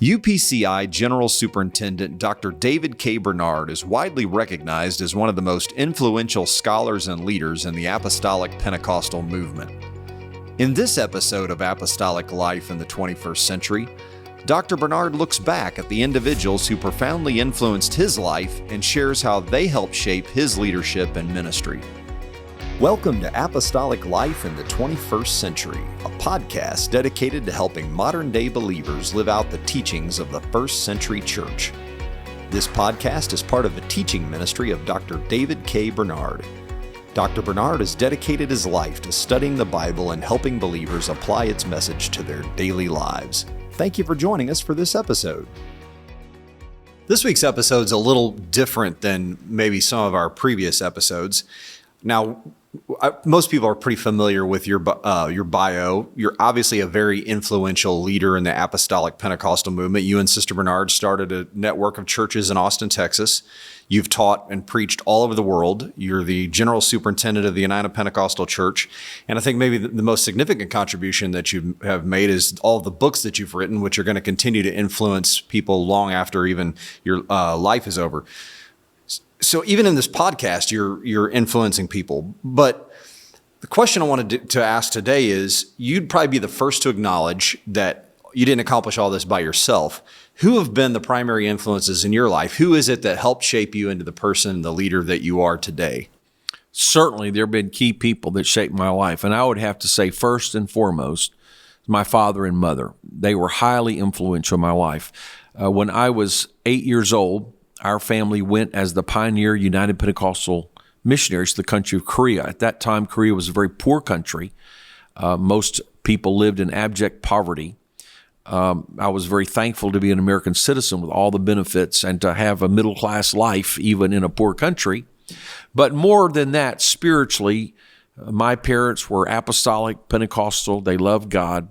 UPCI General Superintendent Dr. David K. Bernard is widely recognized as one of the most influential scholars and leaders in the Apostolic Pentecostal movement. In this episode of Apostolic Life in the 21st Century, Dr. Bernard looks back at the individuals who profoundly influenced his life and shares how they helped shape his leadership and ministry. Welcome to Apostolic Life in the 21st Century, a podcast dedicated to helping modern-day believers live out the teachings of the first century church. This podcast is part of the teaching ministry of Dr. David K. Bernard. Dr. Bernard has dedicated his life to studying the Bible and helping believers apply its message to their daily lives. Thank you for joining us for this episode. This week's episode is a little different than maybe some of our previous episodes. Now, most people are pretty familiar with your bio. You're obviously a very influential leader in the Apostolic Pentecostal movement. You and Sister Bernard started a network of churches in Austin, Texas. You've taught and preached all over the world. You're the General Superintendent of the United Pentecostal Church. And I think maybe the most significant contribution that you have made is all the books that you've written, which are going to continue to influence people long after even your life is over. So even in this podcast, you're influencing people. But the question I wanted to ask today is, you'd probably be the first to acknowledge that you didn't accomplish all this by yourself. Who have been the primary influences in your life? Who is it that helped shape you into the person, the leader that you are today? Certainly, there have been key people that shaped my life. And I would have to say, first and foremost, my father and mother. They were highly influential in my life. When I was 8 years old, our family went as the pioneer United Pentecostal missionaries to the country of Korea. At that time, Korea was a very poor country. Most people lived in abject poverty. I was very thankful to be an American citizen with all the benefits and to have a middle-class life even in a poor country. But more than that, spiritually, my parents were apostolic, Pentecostal. They loved God.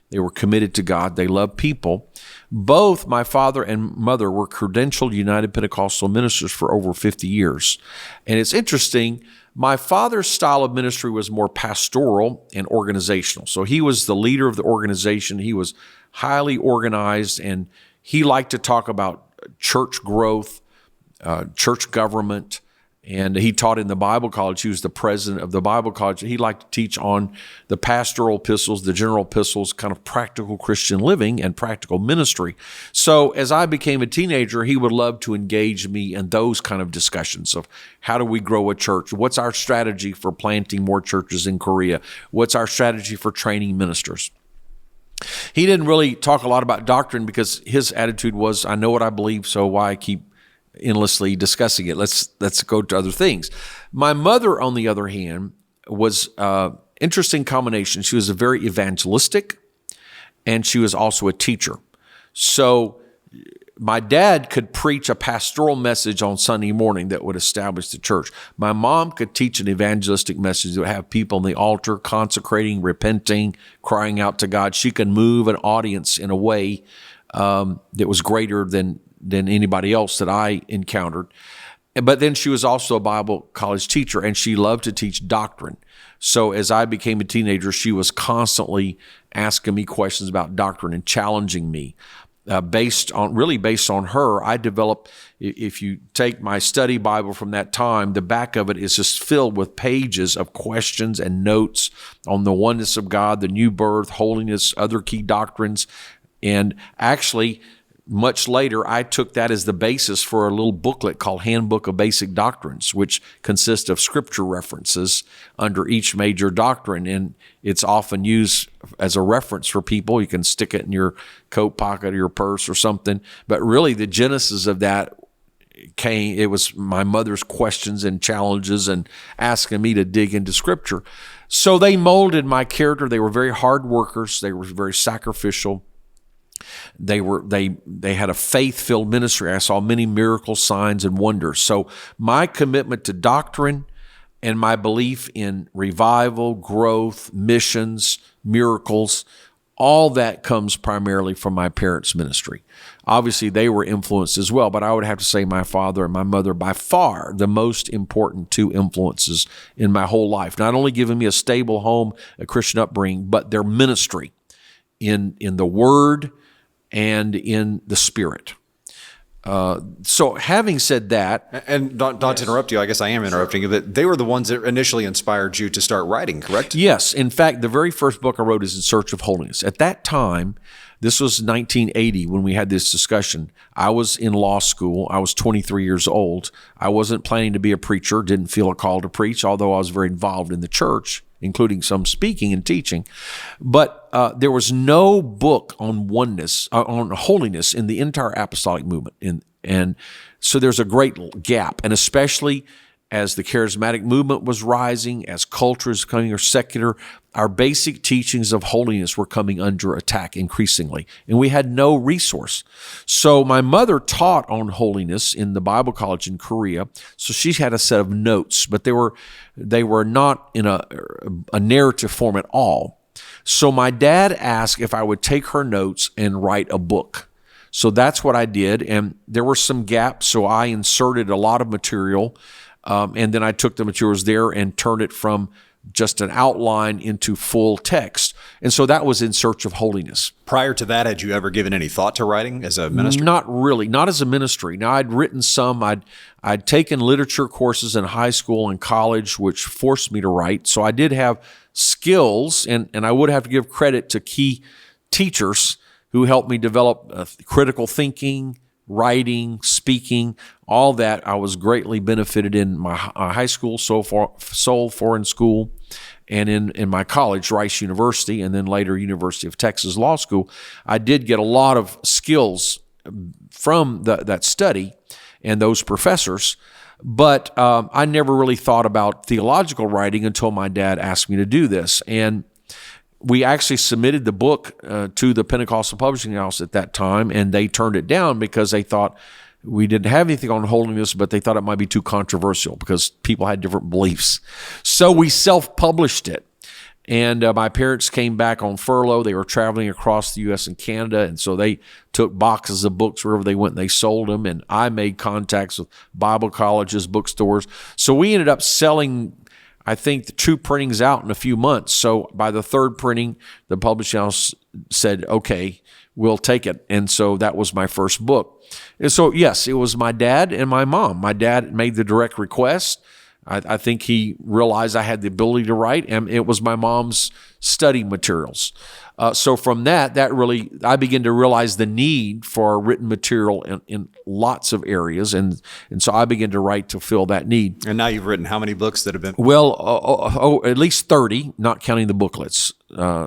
They were committed to God. They loved people. Both my father and mother were credentialed United Pentecostal ministers for over 50 years. And it's interesting, my father's style of ministry was more pastoral and organizational. So he was the leader of the organization. He was highly organized, and he liked to talk about church growth, church government, and he taught in the Bible college. He was the president of the Bible college. He liked to teach on the pastoral epistles, the general epistles, kind of practical Christian living and practical ministry. So as I became a teenager, he would love to engage me in those kind of discussions of how do we grow a church? What's our strategy for planting more churches in Korea? What's our strategy for training ministers? He didn't really talk a lot about doctrine because his attitude was, I know what I believe, so why keep endlessly discussing it? Let's go to other things. My mother, on the other hand, was an interesting combination. She was a very evangelistic, and she was also a teacher. So my dad could preach a pastoral message on Sunday morning that would establish the church. My mom could teach an evangelistic message that would have people on the altar consecrating, repenting, crying out to God. She could move an audience in a way that was greater than anybody else that I encountered. But then she was also a Bible college teacher, and she loved to teach doctrine. So as I became a teenager, she was constantly asking me questions about doctrine and challenging me. Based on her, I developed, if you take my study Bible from that time, the back of it is just filled with pages of questions and notes on the oneness of God, the new birth, holiness, other key doctrines. And actually, much later, I took that as the basis for a little booklet called Handbook of Basic Doctrines, which consists of scripture references under each major doctrine. And it's often used as a reference for people. You can stick it in your coat pocket or your purse or something. But really, the genesis of that it was my mother's questions and challenges and asking me to dig into scripture. So they molded my character. They were very hard workers. They were very sacrificial. They had a faith-filled ministry. I saw many miracles, signs, and wonders. So my commitment to doctrine and my belief in revival, growth, missions, miracles, all that comes primarily from my parents' ministry. Obviously, they were influenced as well, but I would have to say my father and my mother, by far the most important two influences in my whole life. Not only giving me a stable home, a Christian upbringing, but their ministry in the Word and in the Spirit. So having said that, And not to interrupt you, I guess I am interrupting you, but they were the ones that initially inspired you to start writing, correct? yes, in fact, the very first book I wrote is In Search of Holiness. At that time, this was 1980 when we had this discussion. I was in law school. I was 23 years old. I wasn't planning to be a preacher, didn't feel a call to preach, although I was very involved in the church, including some speaking and teaching. But there was no book on oneness, on holiness in the entire apostolic movement. And so there's a great gap, and especially as the charismatic movement was rising, as culture is becoming secular, our basic teachings of holiness were coming under attack increasingly, and we had no resource. So my mother taught on holiness in the Bible college in Korea, so she had a set of notes, but they were not in a narrative form at all. So my dad asked if I would take her notes and write a book. So that's what I did, and there were some gaps, so I inserted a lot of material, and then I took the materials there and turned it from just an outline into full text. And so that was In Search of Holiness. Prior to that, had you ever given any thought to writing as a minister? Not really, not as a ministry. Now, I'd written some. I'd taken literature courses in high school and college, which forced me to write. So I did have skills, and I would have to give credit to key teachers who helped me develop critical thinking, writing, speaking, all that. I was greatly benefited in my high school, Seoul Foreign School, and in my college, Rice University, and then later University of Texas Law School. I did get a lot of skills from that study and those professors, but I never really thought about theological writing until my dad asked me to do this. And we actually submitted the book to the Pentecostal Publishing House at that time, and they turned it down because they thought we didn't have anything on holiness, but they thought it might be too controversial because people had different beliefs. So we self-published it. And my parents came back on furlough. They were traveling across the U.S. and Canada, and so they took boxes of books wherever they went, and they sold them. And I made contacts with Bible colleges, bookstores. So we ended up selling, I think, the 2 printings out in a few months. So by the 3rd printing, the publishing house said, okay, we'll take it. And so that was my first book. And so, yes, it was my dad and my mom. My dad made the direct request. I think he realized I had the ability to write, and it was my mom's study materials. So from that really, I began to realize the need for written material in lots of areas, and so I began to write to fill that need. And now you've written how many books that have been? Well, at least 30, not counting the booklets.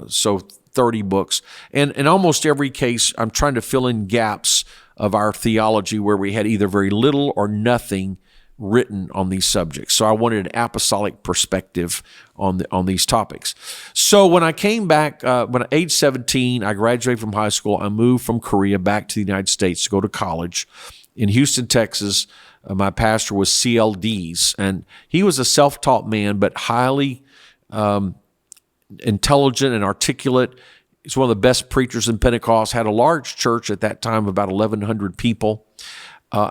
So 30 books. And in almost every case, I'm trying to fill in gaps of our theology where we had either very little or nothing written on these subjects. So I wanted an apostolic perspective on these topics. So when I came back, when at age 17, I graduated from high school. I moved from Korea back to the United States to go to college. In Houston, Texas, my pastor was CLDs, and he was a self-taught man, but highly intelligent and articulate. He's one of the best preachers in Pentecost, had a large church at that time, about 1,100 people.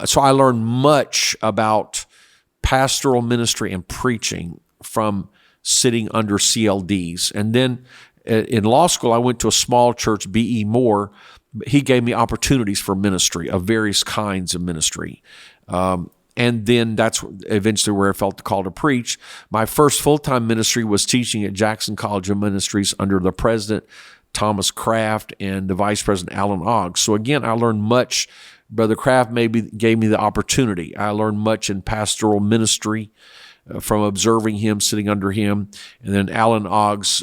So I learned much about pastoral ministry and preaching from sitting under CLDs. And then in law school, I went to a small church, B.E. Moore. He gave me opportunities for ministry, of various kinds of ministry. And then that's eventually where I felt the call to preach. My first full-time ministry was teaching at Jackson College of Ministries under the president, Thomas Kraft, and the vice president, Alan Oggs. So again, I learned much. Brother Kraft maybe gave me the opportunity. I learned much in pastoral ministry from observing him, sitting under him. And then Alan Oggs,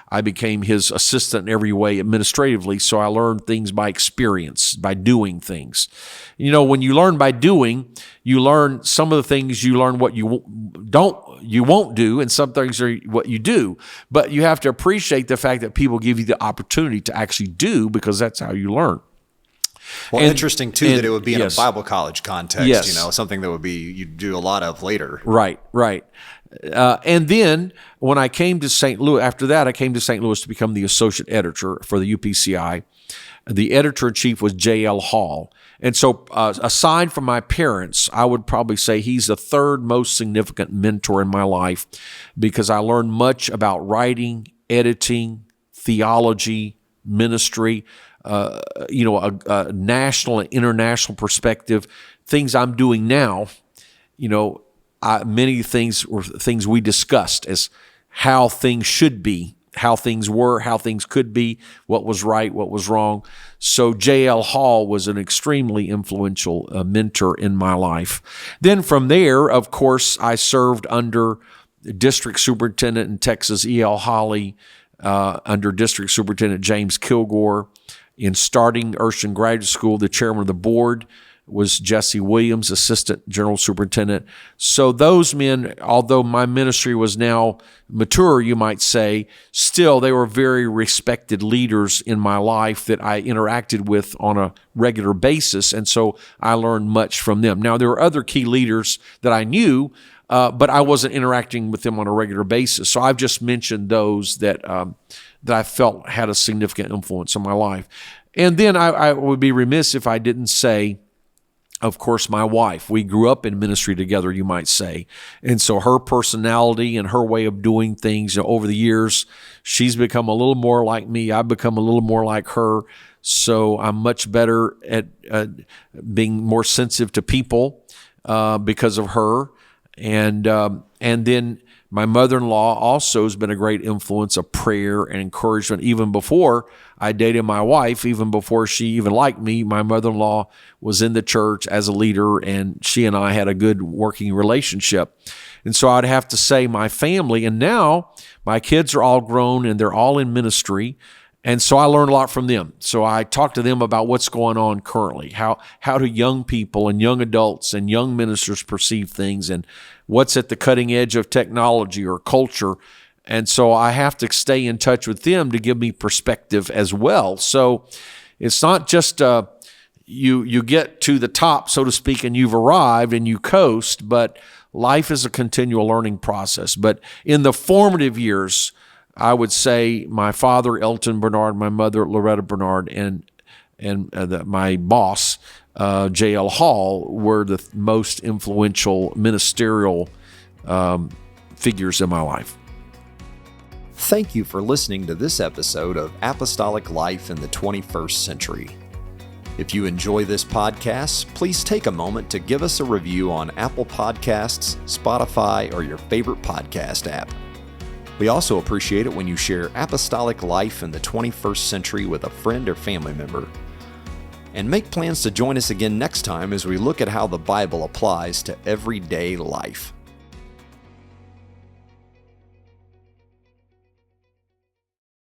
I became his assistant in every way administratively. So I learned things by experience, by doing things. When you learn by doing, you learn some of the things, you learn what you won't do, and some things are what you do. But you have to appreciate the fact that people give you the opportunity to actually do, because that's how you learn. Well, interesting too that it would be in yes. a Bible college context, yes. Something that would be you'd do a lot of later. Right. And then when I came to St. Louis, after that, I came to St. Louis to become the associate editor for the UPCI. The editor-in-chief was J.L. Hall. And so aside from my parents, I would probably say he's the 3rd most significant mentor in my life, because I learned much about writing, editing, theology, ministry. a national and international perspective. Things I'm doing now, many things were things we discussed as how things should be, how things were, how things could be, what was right, what was wrong. So J.L. Hall was an extremely influential mentor in my life. Then from there, of course, I served under District Superintendent in Texas, E.L. Holly, under District Superintendent James Kilgore. In starting Urshan Graduate School, the chairman of the board was Jesse Williams, Assistant General Superintendent. So those men, although my ministry was now mature, you might say, still they were very respected leaders in my life that I interacted with on a regular basis, and so I learned much from them. Now, there were other key leaders that I knew, but I wasn't interacting with them on a regular basis. So I've just mentioned those that I felt had a significant influence on my life. And then I would be remiss if I didn't say, of course, my wife. We grew up in ministry together, you might say. And so her personality and her way of doing things over the years, she's become a little more like me. I've become a little more like her. So I'm much better at being more sensitive to people because of her. And then my mother-in-law also has been a great influence of prayer and encouragement. Even before I dated my wife, even before she even liked me, my mother-in-law was in the church as a leader, and she and I had a good working relationship. And so I'd have to say my family, and now my kids are all grown and they're all in ministry. And so I learned a lot from them. So I talk to them about what's going on currently. How do young people and young adults and young ministers perceive things, and what's at the cutting edge of technology or culture. And so I have to stay in touch with them to give me perspective as well. So it's not just you get to the top, so to speak, and you've arrived and you coast, but life is a continual learning process. But in the formative years, I would say my father, Elton Bernard, my mother, Loretta Bernard, and my boss, J.L. Hall, were the most influential ministerial figures in my life. Thank you for listening to this episode of Apostolic Life in the 21st Century. If you enjoy this podcast, please take a moment to give us a review on Apple Podcasts, Spotify, or your favorite podcast app. We also appreciate it when you share Apostolic Life in the 21st Century with a friend or family member. And make plans to join us again next time as we look at how the Bible applies to everyday life.